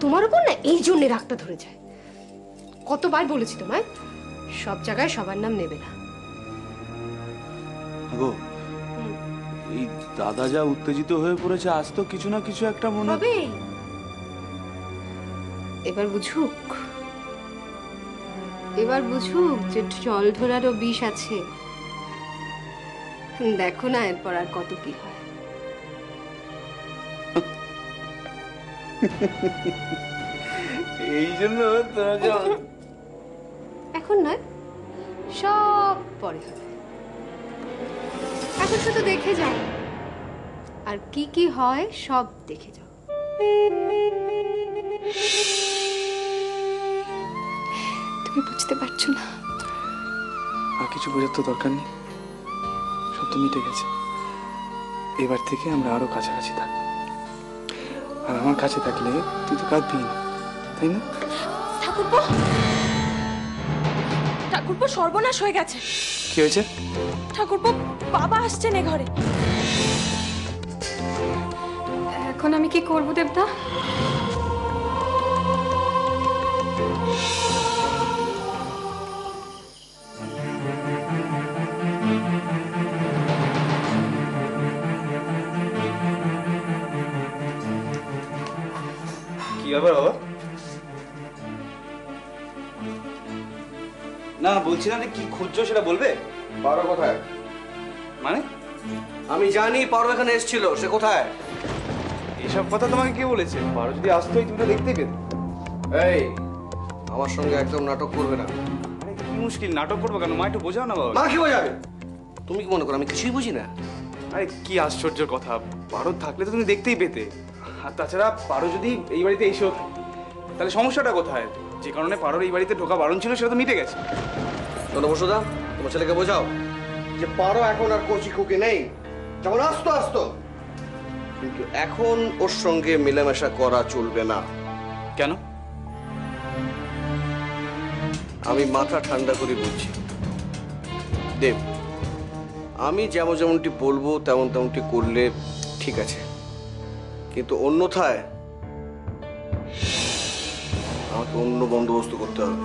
তোমার উপর না এই জন্য রাগটা ধরে যায়। কতবার বলেছি তোমায় সব জায়গায় সবার নাম নেবে না। গো, এই দাদা যা উত্তেজিত হয়ে পড়েছে, আজ তো কিছু না কিছু একটা মনে হবে। এবার বুঝুক, এবার বুঝুক যে জল ধরারও বিষ আছে। দেখো না এরপর আর কত কি হয়। এই জন্য তোমাকে এখন নয়, সব পরে হবে। এখন শুধু দেখে যাও, আর কি কি হয় সব দেখে যাও। তুমি বুঝতে পারছো না। আর কিছু বোঝার তো দরকার নেই, সব তো মিটে গেছে। এবার থেকে আমরা আরো কাছাকাছি থাকবো। আর আমার কাছে থাকলে তুই তো কাঁদবি না, তাই না? ঠাকুরপো, ঠাকুরপো সর্বনাশ হয়ে গেছে। কি হয়েছে? ঠাকুরপো, বাবা আসছেন এ ঘরে। এখন আমি কি করব দেবদা? কি ব্যাপার বাবা? না, বলছিলাম যে কি খুঁজছো সেটা বলবে। পারো কোথায়? মানে আমি জানি পারো এখানে এসেছিল, সে কোথায়? এসব কথা তোমাকে কে বলেছে? পারো যদি আসতোই তুমি তো দেখতেই পেতে। এই, আমার সঙ্গে একদম নাটক করবে না। আরে কি মুশকিল, নাটক করবো কেন? মা একটু বোঝাও না বাবা। মা কি বোঝাবে? তুমি কি মনে করো আমি কিছুই বুঝি না? আরে কি আশ্চর্যের কথা, পারো থাকলে তো তুমি দেখতেই পেতে। আর তাছাড়া পারো যদি এই বাড়িতে এসেও তাহলে সমস্যাটা কোথায়? যে কারণে পারোর এই বাড়িতে ঢোকা বারণ ছিল সেটা তো মিটে গেছে। শোনো বসুদা, তোমার ছেলেকে বোঝাও যে পারো এখন আর কচি খুকি নেই, যেমন আসতো আসতো, কিন্তু এখন ওর সঙ্গে মেলামেশা করা চলবে না। কেন? আমি মাথা ঠান্ডা করে বলছি দেব, আমি যেমন যেমনটি বলবো তেমন তেমনটি করলে ঠিক আছে, কিন্তু অন্যথায় আমাকে অন্য বন্দোবস্ত করতে হবে।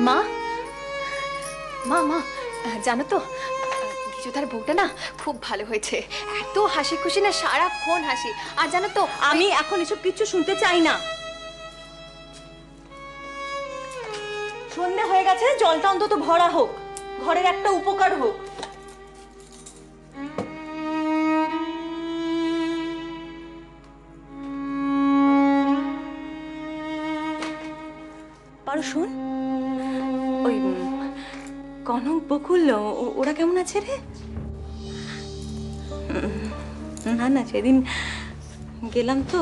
মা, মা, মা, জানো তো গিজুদার বউটা না খুব ভালো হয়েছে। এত হাসি খুশি না, সারাক্ষণ হাসি। আর জানো তো আমি এখন এসব কিছু শুনতে চাই না। সন্ধ্যে হয়ে গেছে, জলটা অন্তত ভরা হোক, ঘরের একটা উপকার হোক। পারো শোন, ওই কনক বকুল ওরা কেমন আছে রে? না না, সেদিন গেলাম তো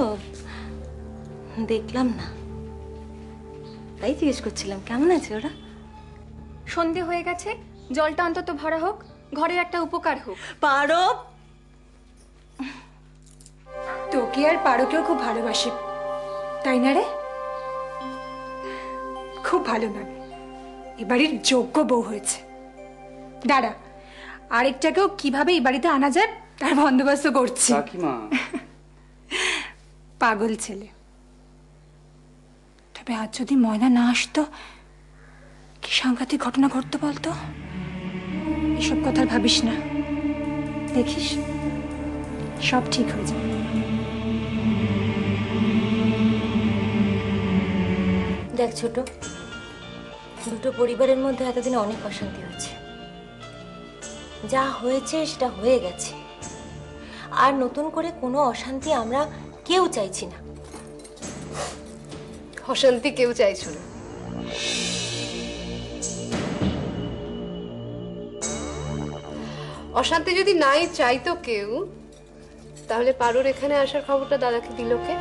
দেখলাম না, তাই জিজ্ঞেস করছিলাম কেমন আছে ওরা। সন্ধে হয়ে গেছে, জলটা অন্তত ভরা হোক, ঘরের একটা উপকার হোক। পারো, তোকে আর পারোকেও খুব ভালোবাসি, তাই না রে? খুব ভালো লাগে, এবাড়ির যোগ্য বউ হয়েছে। দাঁড়া, আরেকটাকেও কিভাবে এই বাড়িতে আনা যায় তার বন্দোবস্ত করছি। কাকিমা, পাগল ছেলে। তবে আজ যদি ময়না না আসতো, কি সাংঘাতিক ঘটনা ঘটতো বলতো? এসব কথা ভাবিস না, দেখিস সব ঠিক হয়ে যাবে। দেখ ছোট, দুটো পরিবারের মধ্যে এতদিনে অনেক অশান্তি হয়েছে। যা হয়েছে সেটা হয়ে গেছে, আর নতুন করে কোনো অশান্তি আমরা কেউ চাইছি না। অশান্তি কেউ চাইছো না। অশান্তি যদি নাই চাইতো কেউ, তাহলে পারোর এখানে আসার খবরটা দাদাকে দিল কে?